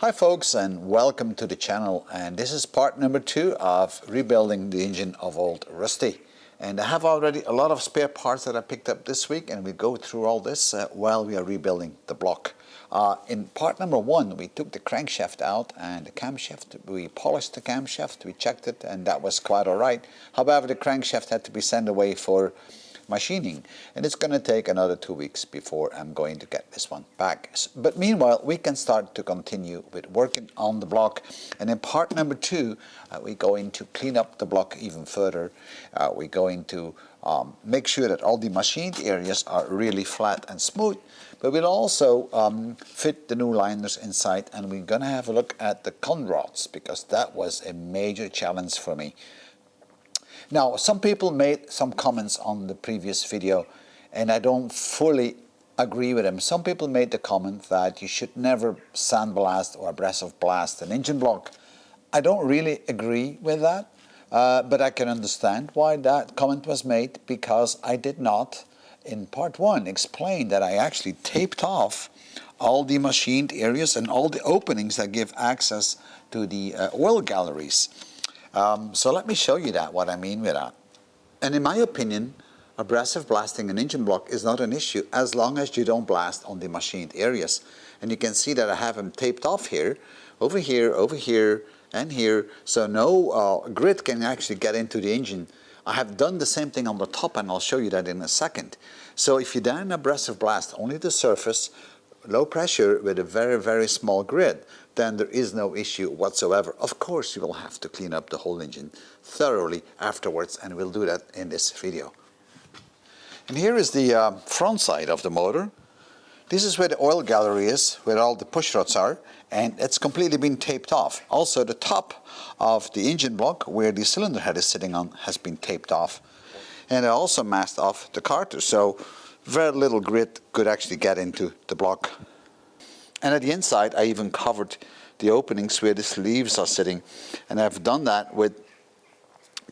Hi folks, and welcome to the channel, and this is part number 2 of rebuilding the engine of old Rusty. And I have already a lot of spare parts that I picked up this week, and we go through all this while we are rebuilding the block. In part number 1 we took the crankshaft out and the camshaft. We polished the camshaft, we checked it, and that was quite alright. However, the crankshaft had to be sent away for machining, and it's going to take another 2 weeks before I'm going to get this one back. But meanwhile, we can start to continue with working on the block, and in part number 2 we're going to clean up the block even further. We're going to make sure that all the machined areas are really flat and smooth, but we'll also fit the new liners inside, and we're going to have a look at the con rods, because that was a major challenge for me. Now, some people made some comments on the previous video, and I don't fully agree with them. Some people made the comment that you should never sandblast or abrasive blast an engine block. I don't really agree with that, but I can understand why that comment was made, because I did not, in part 1, explain that I actually taped off all the machined areas and all the openings that give access to the oil galleries. So let me show you what I mean with that. And in my opinion, abrasive blasting an engine block is not an issue as long as you don't blast on the machined areas. And you can see that I have them taped off here, over here, and here, so no grit can actually get into the engine. I have done the same thing on the top, and I'll show you that in a second. So if you then abrasive blast only the surface, low pressure with a very small grit, then there is no issue whatsoever. Of course, you will have to clean up the whole engine thoroughly afterwards, and we'll do that in this video. And here is the front side of the motor. This is where the oil gallery is, where all the push rods are, and it's completely been taped off. Also, the top of the engine block, where the cylinder head is sitting on, has been taped off. And I also masked off the carter, so very little grit could actually get into the block. And at the inside, I even covered the openings where the sleeves are sitting, and I've done that with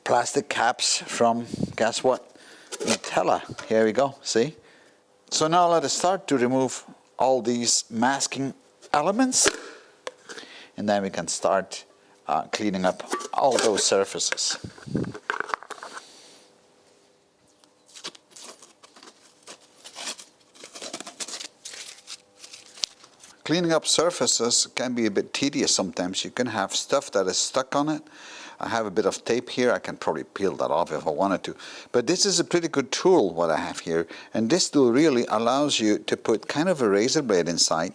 plastic caps from, guess what, Nutella. Here we go, see? So now let us start to remove all these masking elements, and then we can start cleaning up all those surfaces. Cleaning up surfaces can be a bit tedious sometimes. You can have stuff that is stuck on it. I have a bit of tape here. I can probably peel that off if I wanted to. But this is a pretty good tool, what I have here. And this tool really allows you to put kind of a razor blade inside,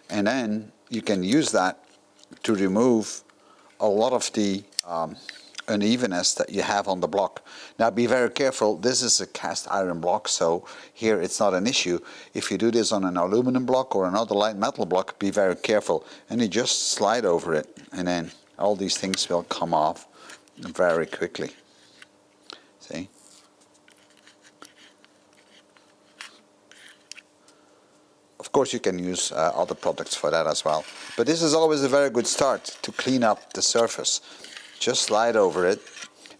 and then you can use that to remove a lot of the unevenness that you have on the block. Now be very careful, this is a cast iron block, so here it's not an issue. If you do this on an aluminum block or another light metal block, be very careful, and you just slide over it, and then all these things will come off very quickly. See? Of course you can use other products for that as well, but this is always a very good start to clean up the surface. Just slide over it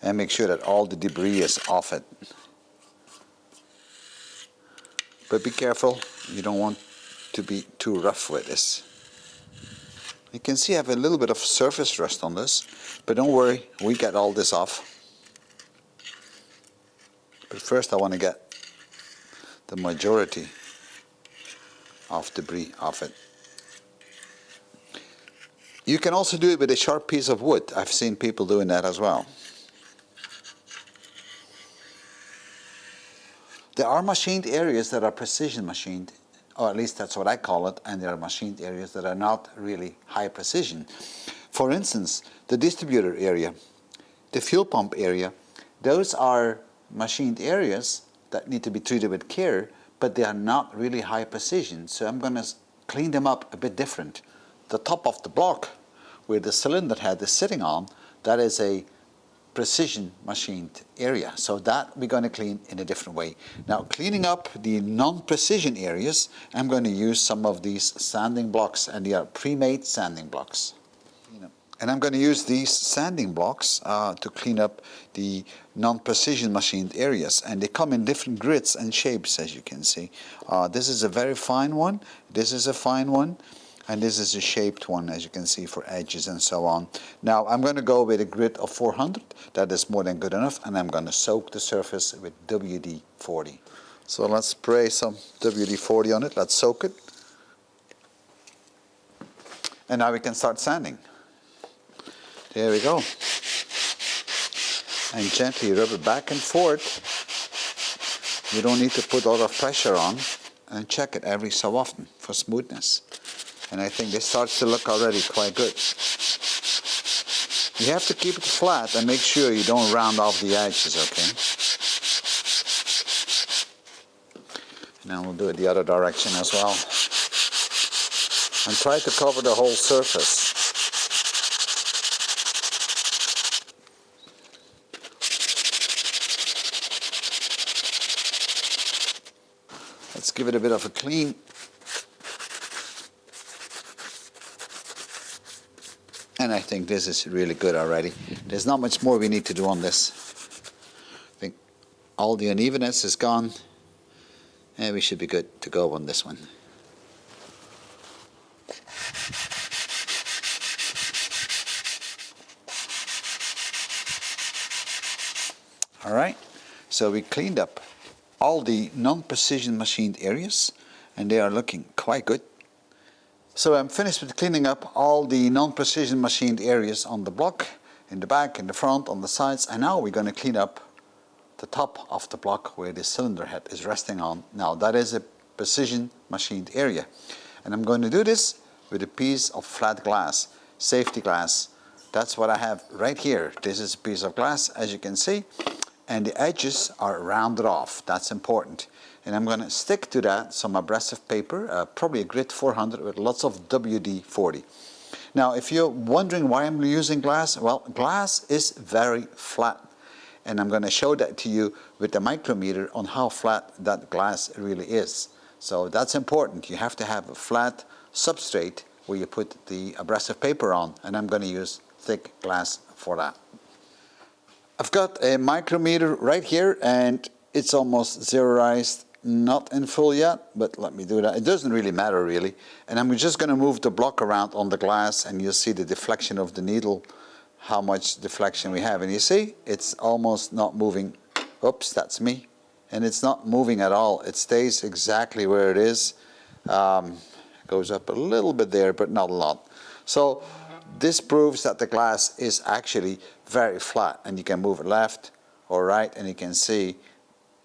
and make sure that all the debris is off it. But be careful, you don't want to be too rough with this. You can see I have a little bit of surface rust on this, but don't worry, we get all this off. But first I want to get the majority of debris off it. You can also do it with a sharp piece of wood. I've seen people doing that as well. There are machined areas that are precision machined, or at least that's what I call it, and there are machined areas that are not really high precision. For instance, the distributor area, the fuel pump area, those are machined areas that need to be treated with care, but they are not really high precision, so I'm going to clean them up a bit different. The top of the block, where the cylinder head is sitting on, that is a precision machined area, so that we're going to clean in a different way. Now, cleaning up the non-precision areas, I'm going to use some of these sanding blocks, and they are pre-made sanding blocks. And I'm going to use these sanding blocks to clean up the non-precision machined areas, and they come in different grits and shapes, as you can see. This is a very fine one, this is a fine one, And this is a shaped one, as you can see, for edges and so on. Now I'm going to go with a grit of 400. That is more than good enough, and I'm going to soak the surface with WD-40. So let's spray some WD-40 on it. Let's soak it. And now we can start sanding. There we go. And gently rub it back and forth. You don't need to put a lot of pressure on, and check it every so often for smoothness. And I think this starts to look already quite good. You have to keep it flat and make sure you don't round off the edges, okay? And then we'll do it the other direction as well. And try to cover the whole surface. Let's give it a bit of a clean. And I think this is really good already. There's not much more we need to do on this. I think all the unevenness is gone, and we should be good to go on this one. All right, so we cleaned up all the non-precision machined areas, and they are looking quite good. So I'm finished with cleaning up all the non-precision machined areas on the block, in the back, in the front, on the sides, and now we're going to clean up the top of the block where the cylinder head is resting on. Now that is a precision machined area, and I'm going to do this with a piece of flat glass, safety glass. That's what I have right here. This is a piece of glass, as you can see, and the edges are rounded off. That's important. And I'm going to stick to that some abrasive paper, probably a grit 400 with lots of WD-40. Now if you're wondering why I'm using glass, well, glass is very flat, and I'm going to show that to you with the micrometer on how flat that glass really is. So that's important. You have to have a flat substrate where you put the abrasive paper on, and I'm going to use thick glass for that. I've got a micrometer right here, and it's almost zeroized. Not in full yet, but let me do that. It doesn't really matter really. And I'm just going to move the block around on the glass, and you'll see the deflection of the needle, how much deflection we have. And you see, it's almost not moving. Oops, that's me. And it's not moving at all. It stays exactly where it is. Goes up a little bit there, but not a lot. So this proves that the glass is actually very flat, and you can move it left or right, and you can see,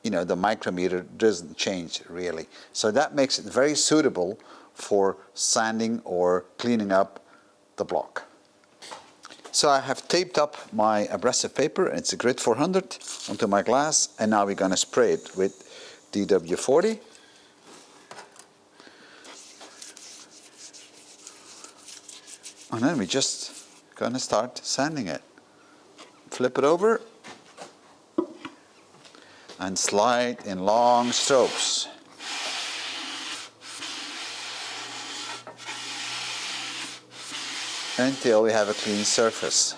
you know, the micrometer doesn't change really. So that makes it very suitable for sanding or cleaning up the block. So I have taped up my abrasive paper, and it's a grit 400, onto my glass, and now we're going to spray it with DW40. And then we're just going to start sanding it. Flip it over and slide in long strokes. Until we have a clean surface.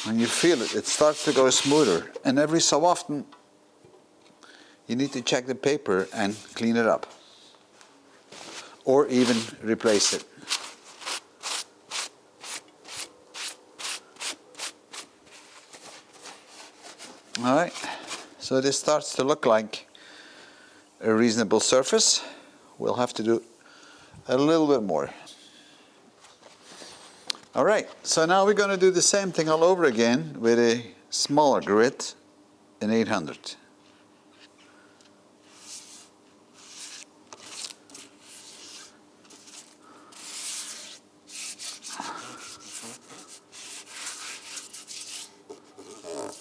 When you feel it, it starts to go smoother, and every so often you need to check the paper and clean it up, or even replace it. Alright, so this starts to look like a reasonable surface. We'll have to do a little bit more. Alright, so now we're going to do the same thing all over again with a smaller grit, an 800.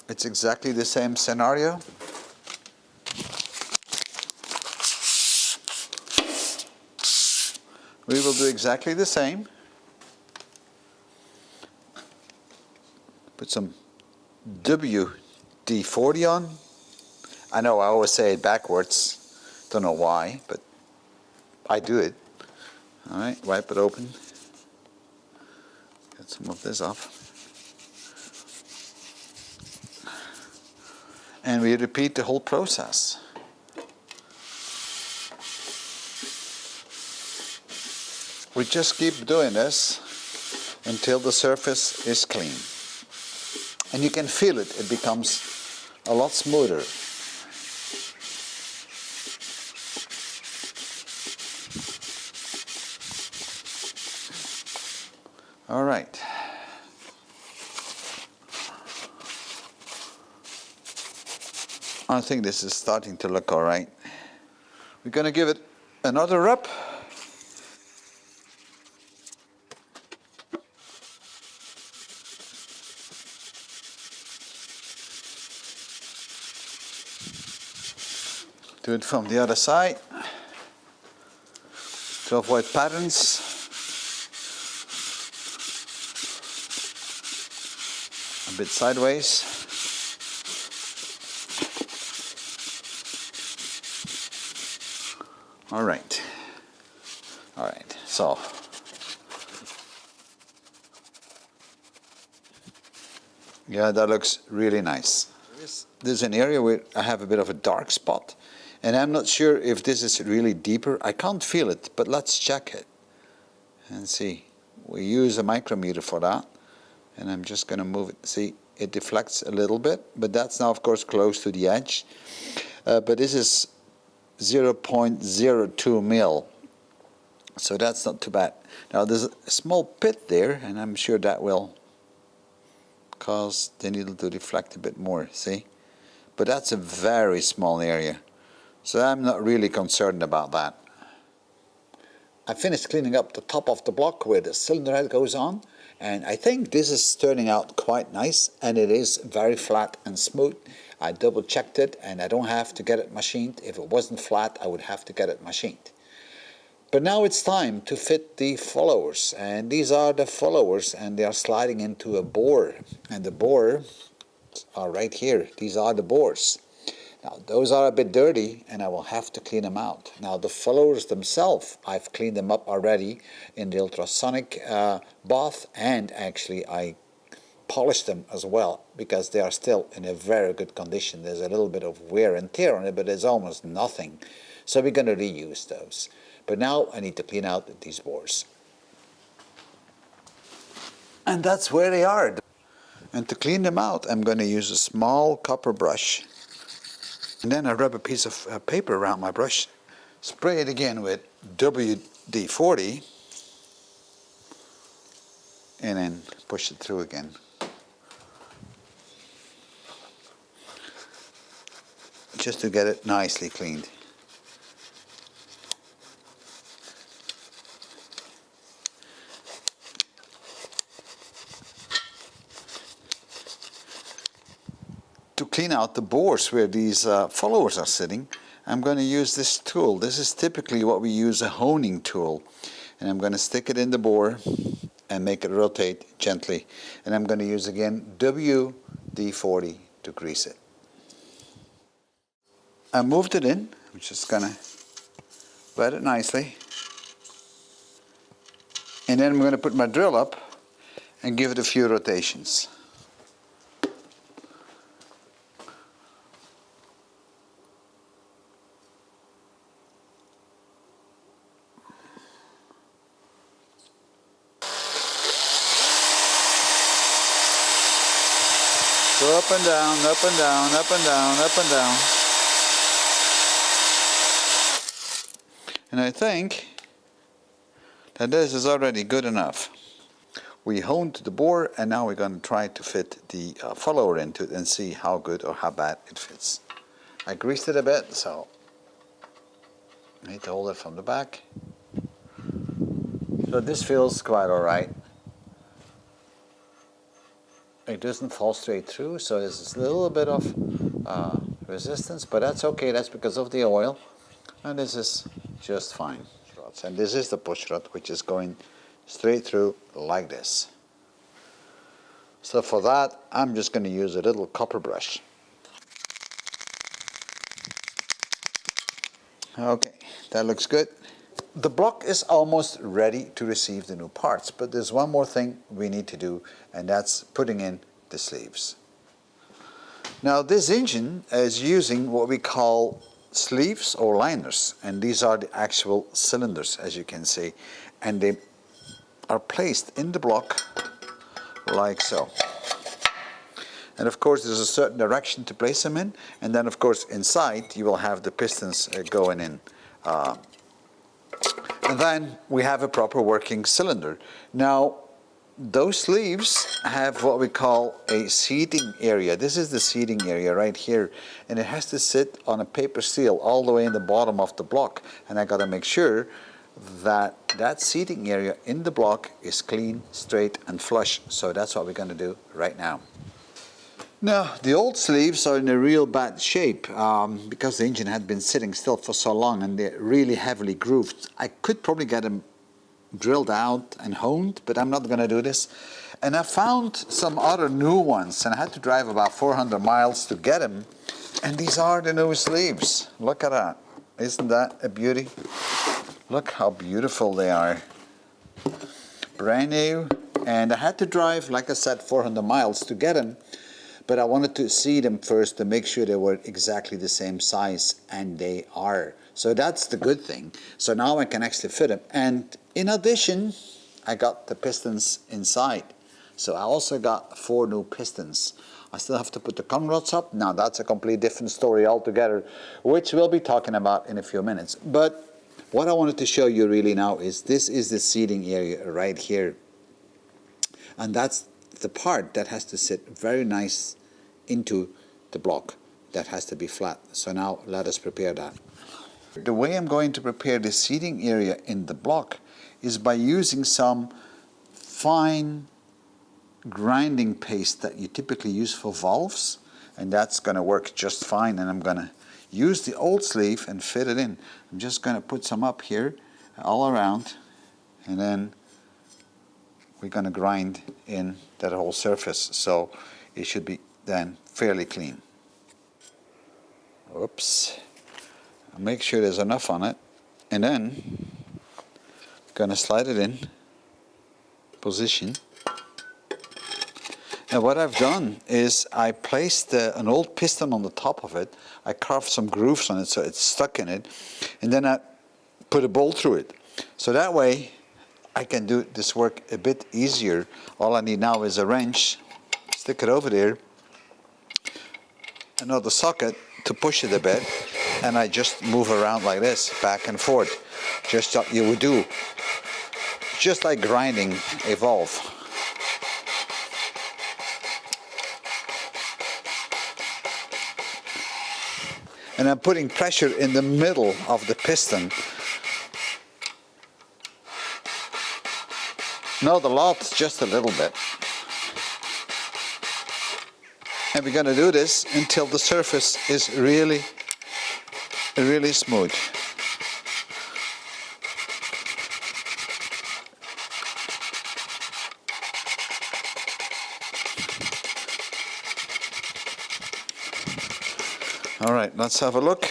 It's exactly the same scenario. We will do exactly the same. Put some WD-40 on. I know I always say it backwards. Don't know why, but I do it. All right, wipe it open. Get some of this off. And we repeat the whole process. We just keep doing this until the surface is clean. And you can feel it, it becomes a lot smoother. All right. I think this is starting to look all right. We're going to give it another rub. Do it from the other side to avoid patterns. A bit sideways. All right. All right. So yeah, that looks really nice. There's an area where I have a bit of a dark spot, and I'm not sure if this is really deeper. I can't feel it, but let's check it and see. We use a micrometer for that, and I'm just going to move it. See, it deflects a little bit, but that's now of course close to the edge. But this is 0.02 mil, so that's not too bad. Now there's a small pit there, and I'm sure that will cause the needle to deflect a bit more, see? But that's a very small area, so I'm not really concerned about that. I finished cleaning up the top of the block where the cylinder head goes on, and I think this is turning out quite nice, and it is very flat and smooth. I double checked it, and I don't have to get it machined. If it wasn't flat, I would have to get it machined. But now it's time to fit the followers, and these are the followers, and they are sliding into a bore, and the bore are right here. These are the bores. Now those are a bit dirty, and I will have to clean them out. Now the followers themselves, I've cleaned them up already in the ultrasonic bath, and actually I polished them as well, because they are still in a very good condition. There's a little bit of wear and tear on it, but there's almost nothing. So we're going to reuse those. But now I need to clean out these bores. And that's where they are. And to clean them out, I'm going to use a small copper brush. And then I rub a piece of paper around my brush, spray it again with WD-40, and then push it through again. Just to get it nicely cleaned. To clean out the bores where these followers are sitting, I'm going to use this tool. This is typically what we use, a honing tool. And I'm going to stick it in the bore and make it rotate gently. And I'm going to use again WD-40 to grease it. I moved it in. I'm just going to wet it nicely. And then I'm going to put my drill up and give it a few rotations. Go up and down, up and down, up and down, up and down. And I think that this is already good enough. We honed the bore, and now we're going to try to fit the follower into it and see how good or how bad it fits. I greased it a bit, so I need to hold it from the back. So this feels quite alright. It doesn't fall straight through, so there's a little bit of resistance, but that's okay. That's because of the oil, and this is just fine. And this is the push rod, which is going straight through like this. So for that, I'm just going to use a little copper brush. Okay, that looks good. The block is almost ready to receive the new parts, but there's one more thing we need to do, and that's putting in the sleeves. Now this engine is using what we call sleeves or liners, and these are the actual cylinders, as you can see, and they are placed in the block like so. And of course there's a certain direction to place them in, and then of course inside you will have the pistons going in. And then we have a proper working cylinder. Now those sleeves have what we call a seating area. This is the seating area right here, and it has to sit on a paper seal all the way in the bottom of the block, and I got to make sure that that seating area in the block is clean, straight and flush. So that's what we're going to do right now. Now the old sleeves are in a real bad shape because the engine had been sitting still for so long, and they're really heavily grooved. I could probably get them drilled out and honed, but I'm not going to do this. And I found some other new ones, and I had to drive about 400 miles to get them. And these are the new sleeves. Look at that. Isn't that a beauty? Look how beautiful they are. Brand new. And I had to drive, like I said, 400 miles to get them. But I wanted to see them first to make sure they were exactly the same size, and they are. So that's the good thing. So now I can actually fit them. And in addition, I got the pistons inside. So I also got 4 new pistons. I still have to put the con rods up. Now that's a completely different story altogether, which we'll be talking about in a few minutes. But what I wanted to show you really now is this is the seating area right here. And that's the part that has to sit very nice into the block. That has to be flat. So now let us prepare that. The way I'm going to prepare the seating area in the block is by using some fine grinding paste that you typically use for valves, and that's going to work just fine. And I'm going to use the old sleeve and fit it in. I'm just going to put some up here all around, and then we're going to grind in that whole surface, so it should be then fairly clean. Oops. Make sure there's enough on it, and then gonna slide it in position. And what I've done is I placed an old piston on the top of it. I carved some grooves on it so it's stuck in it, and then I put a bolt through it. So that way I can do this work a bit easier. All I need now is a wrench, stick it over there, another socket to push it a bit, and I just move around like this, back and forth, just like you would do, just like grinding a valve. And I'm putting pressure in the middle of the piston. Not a lot, just a little bit. And we're going to do this until the surface is really smooth. All right, let's have a look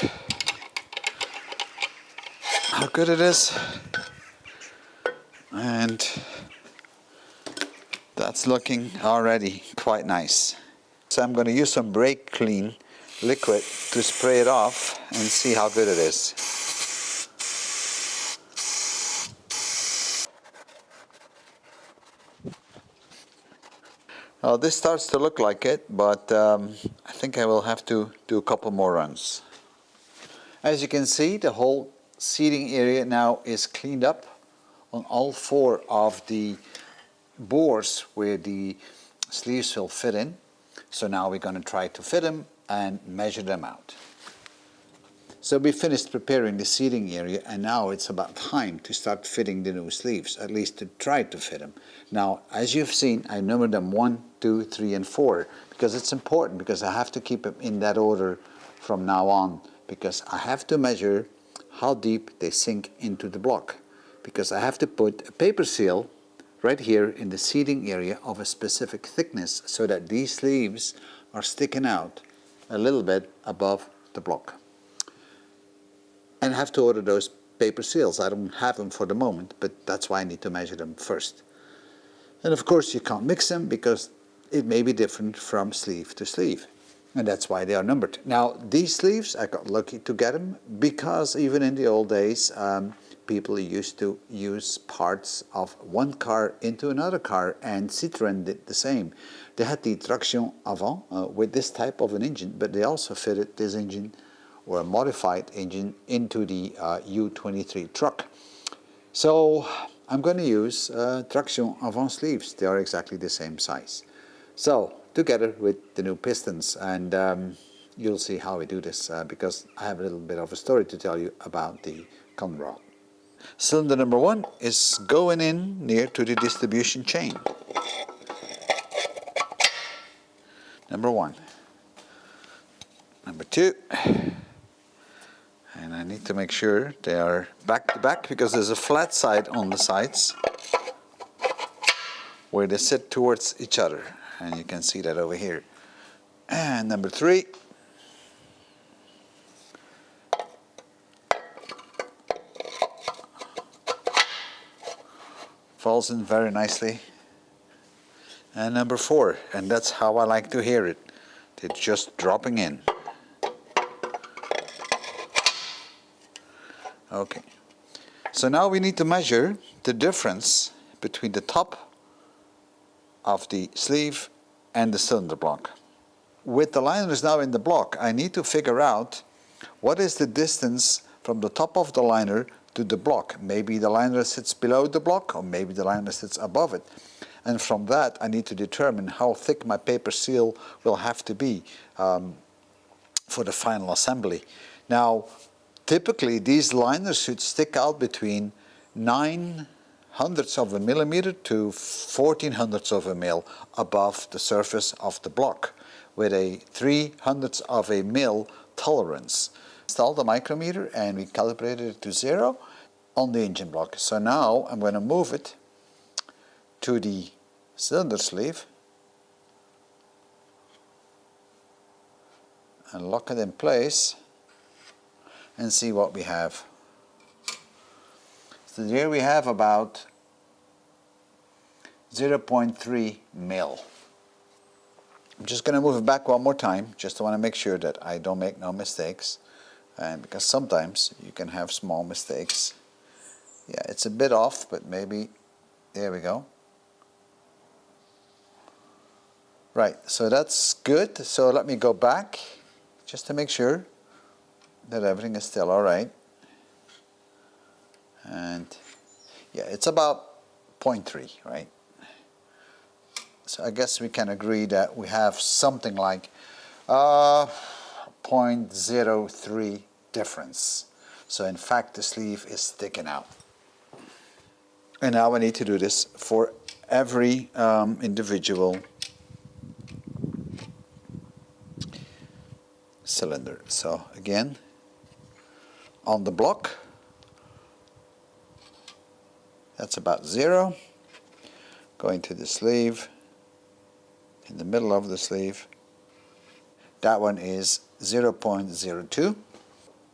how good it is. And that's looking already quite nice. So I'm going to use some brake clean liquid to spray it off and see how good it is. Well, this starts to look like it, but I think I will have to do a couple more runs. As you can see, the whole seating area now is cleaned up on all 4 of the bores where the sleeves will fit in. So now we're going to try to fit them and measure them out. So we finished preparing the seating area, and now it's about time to start fitting the new sleeves, at least to try to fit them. Now, as you've seen, I numbered them 1, 2, 3, and 4 because it's important, because I have to keep them in that order from now on, because I have to measure how deep they sink into the block, because I have to put a paper seal right here in the seating area of a specific thickness so that these sleeves are sticking out a little bit above the block. And I have to order those paper seals. I don't have them for the moment, but that's why I need to measure them first. And of course you can't mix them because it may be different from sleeve to sleeve. And that's why they are numbered. Now, these sleeves, I got lucky to get them because even in the old days, people used to use parts of one car into another car, and Citroën did the same. They had the traction avant with this type of an engine, but they also fitted this engine or a modified engine into the U23 truck. So I'm going to use traction avant sleeves. They are exactly the same size. So together with the new pistons, and you'll see how we do this because I have a little bit of a story to tell you about the con rod. Cylinder number 1 is going in near to the distribution chain. Number 1. Number 2. And I need to make sure they are back to back because there's a flat side on the sides where they sit towards each other. And you can see that over here. And number 3. Falls in very nicely. And number 4, and that's how I like to hear it. It's just dropping in. Okay. So now we need to measure the difference between the top of the sleeve and the cylinder block. With the liners now in the block, I need to figure out what is the distance from the top of the liner to the block. Maybe the liner sits below the block, or maybe the liner sits above it. And from that, I need to determine how thick my paper seal will have to be for the final assembly. Now, typically, these liners should stick out between 0.09 of a millimeter to 0.14 of a mil above the surface of the block, with a 0.03 of a mil tolerance. Installed the micrometer and we calibrated it to 0 on the engine block. So now I'm going to move it to the cylinder sleeve and lock it in place and see what we have. So here we have about 0.3 mil. I'm just going to move it back one more time, just to want to make sure that I don't make no mistakes, and because sometimes you can have small mistakes. Yeah, it's a bit off, but maybe, there we go. Right, so that's good. So let me go back just to make sure that everything is still all right. And yeah, it's about 0.3, right? So I guess we can agree that we have something like 0.03 difference. So in fact, the sleeve is sticking out. And now I need to do this for every individual cylinder. So again, on the block, that's about 0. Going to the sleeve, in the middle of the sleeve, that one is 0.02.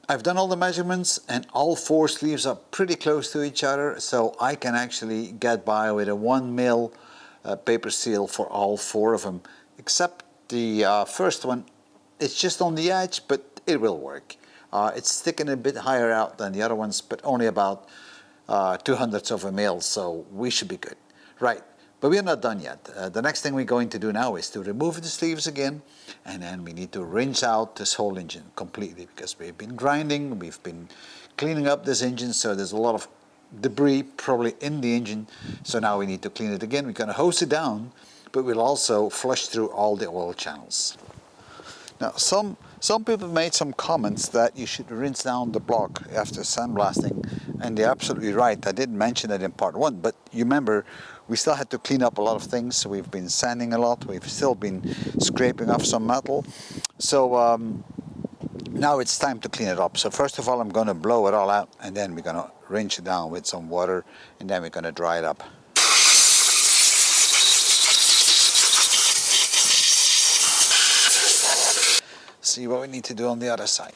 I've done all the measurements and all 4 sleeves are pretty close to each other, so I can actually get by with a 1 mil paper seal for all 4 of them, except the first one. It's just on the edge, but it will work. It's sticking a bit higher out than the other ones, but only about 0.02 of a mil, so we should be good. Right, but we're not done yet. The next thing we're going to do now is to remove the sleeves again, and then we need to rinse out this whole engine completely, because we've been grinding, we've been cleaning up this engine, so there's a lot of debris probably in the engine, so now we need to clean it again. We're going to hose it down, but we'll also flush through all the oil channels. Now, some people made some comments that you should rinse down the block after sandblasting, and they're absolutely right. I didn't mention it in part 1, but you remember we still had to clean up a lot of things. So we've been sanding a lot, we've still been scraping off some metal. So now it's time to clean it up. So first of all, I'm going to blow it all out, and then we're going to rinse it down with some water, and then we're going to dry it up. See what we need to do on the other side.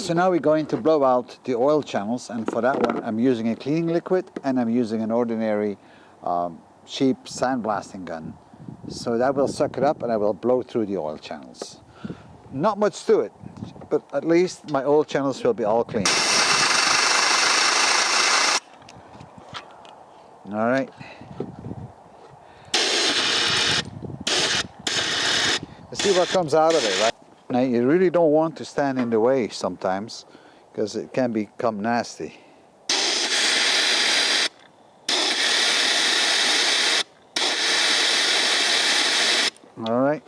So now we're going to blow out the oil channels, and for that one I'm using a cleaning liquid and I'm using an ordinary cheap sandblasting gun. So that will suck it up and I will blow through the oil channels. Not much to it, but at least my oil channels will be all clean. All right. Let's see what comes out of it, right? Now you really don't want to stand in the way sometimes because it can become nasty. All right.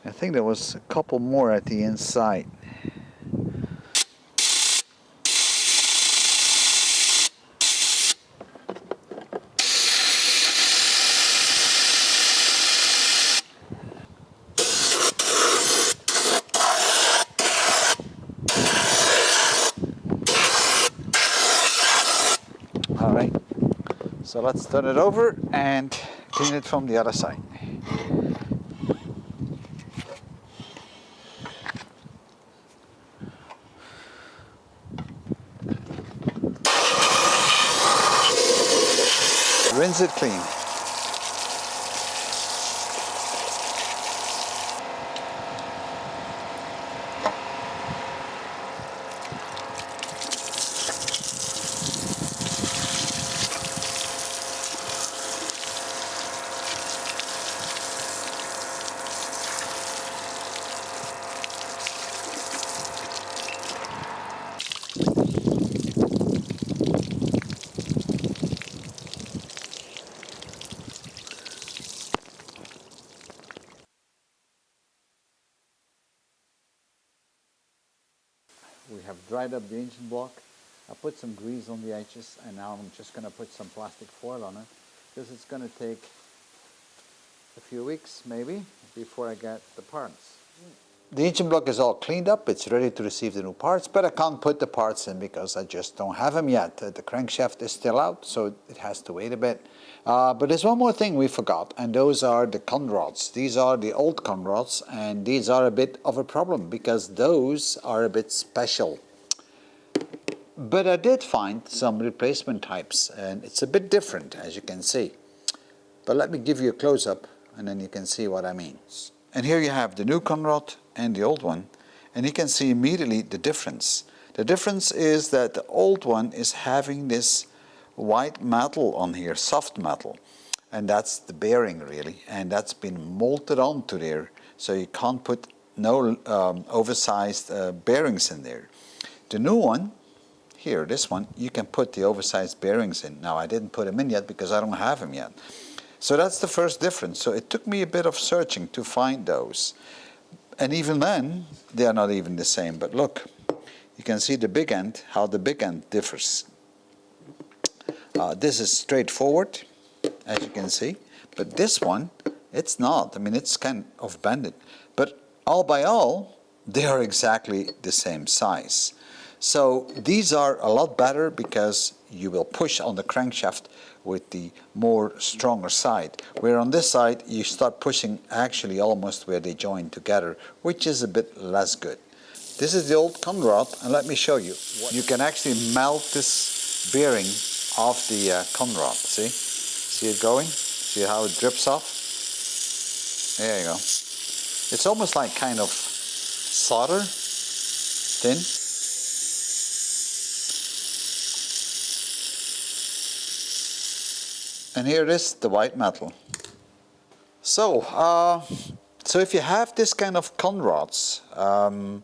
I think there was a couple more at the inside. All right, so let's turn it over and clean it from the other side. Rinse it clean. We have dried up the engine block. I put some grease on the edges and now I'm just going to put some plastic foil on it because it's going to take a few weeks maybe before I get the parts. The engine block is all cleaned up, it's ready to receive the new parts, but I can't put the parts in because I just don't have them yet. The crankshaft is still out, so it has to wait a bit. But there's one more thing we forgot, and those are the conrods. These are the old conrods, and these are a bit of a problem because those are a bit special. But I did find some replacement types, and it's a bit different, as you can see. But let me give you a close-up, and then you can see what I mean. And here you have the new conrod and the old one, and you can see immediately the difference. The difference is that the old one is having this white metal on here, soft metal, and that's the bearing really, and that's been molded onto there, so you can't put no oversized bearings in there. The new one, here, this one, you can put the oversized bearings in. Now I didn't put them in yet because I don't have them yet. So that's the first difference. So it took me a bit of searching to find those. And even then, they are not even the same. But look, you can see the big end, how the big end differs. This is straightforward, as you can see. But this one, it's not. I mean, it's kind of bended. But all by all, they are exactly the same size. So these are a lot better because you will push on the crankshaft with the more stronger side. Where on this side you start pushing actually almost where they join together, which is a bit less good. This is the old conrod, and let me show you. You can actually melt this bearing off the conrod, see? See it going? See how it drips off? There you go. It's almost like kind of solder, thin. And here it is, the white metal. So if you have this kind of conrods, and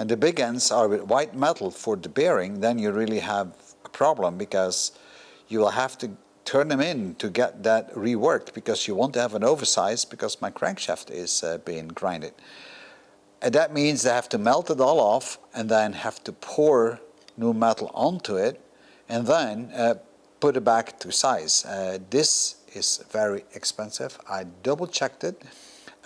the big ends are with white metal for the bearing, then you really have a problem because you will have to turn them in to get that reworked because you want to have an oversize because my crankshaft is being grinded. And that means they have to melt it all off and then have to pour new metal onto it, and then put it back to size. This is very expensive. I double checked it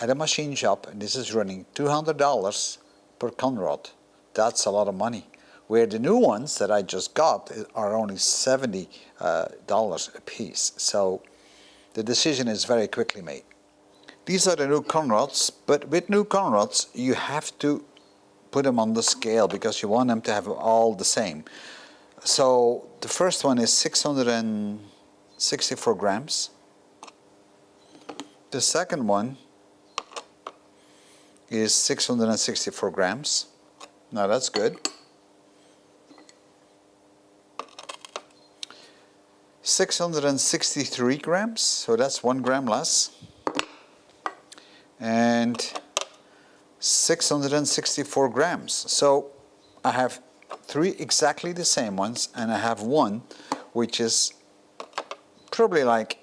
at a machine shop, and this is running $200 per conrod. That's a lot of money. Where the new ones that I just got are only $70 a piece. So the decision is very quickly made. These are the new conrods, but with new conrods you have to put them on the scale because you want them to have all the same. So the first one is 664 grams. The second one is 664 grams. Now that's good. 663 grams, so that's 1 gram less. And 664 grams. So I have 3 exactly the same ones, and I have one which is probably like,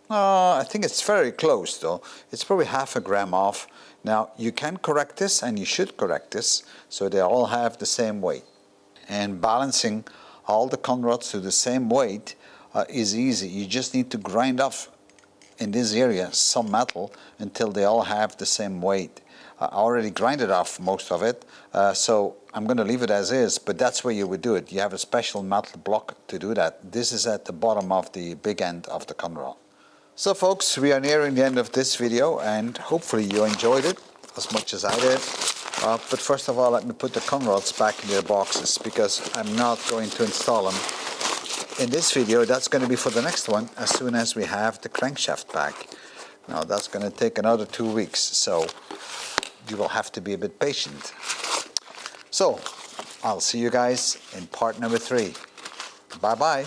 I think it's very close though. It's probably half a gram off. Now you can correct this, and you should correct this, so they all have the same weight. And balancing all the conrods to the same weight is easy. You just need to grind off in this area some metal until they all have the same weight. I already grinded off most of it, so I'm going to leave it as is, but that's where you would do it. You have a special metal block to do that. This is at the bottom of the big end of the conrod. So folks, we are nearing the end of this video, and hopefully you enjoyed it as much as I did. But first of all, let me put the conrods back in their boxes, because I'm not going to install them in this video. That's going to be for the next one, as soon as we have the crankshaft back. Now that's going to take another 2 weeks, so you will have to be a bit patient. So I'll see you guys in part number 3. Bye bye.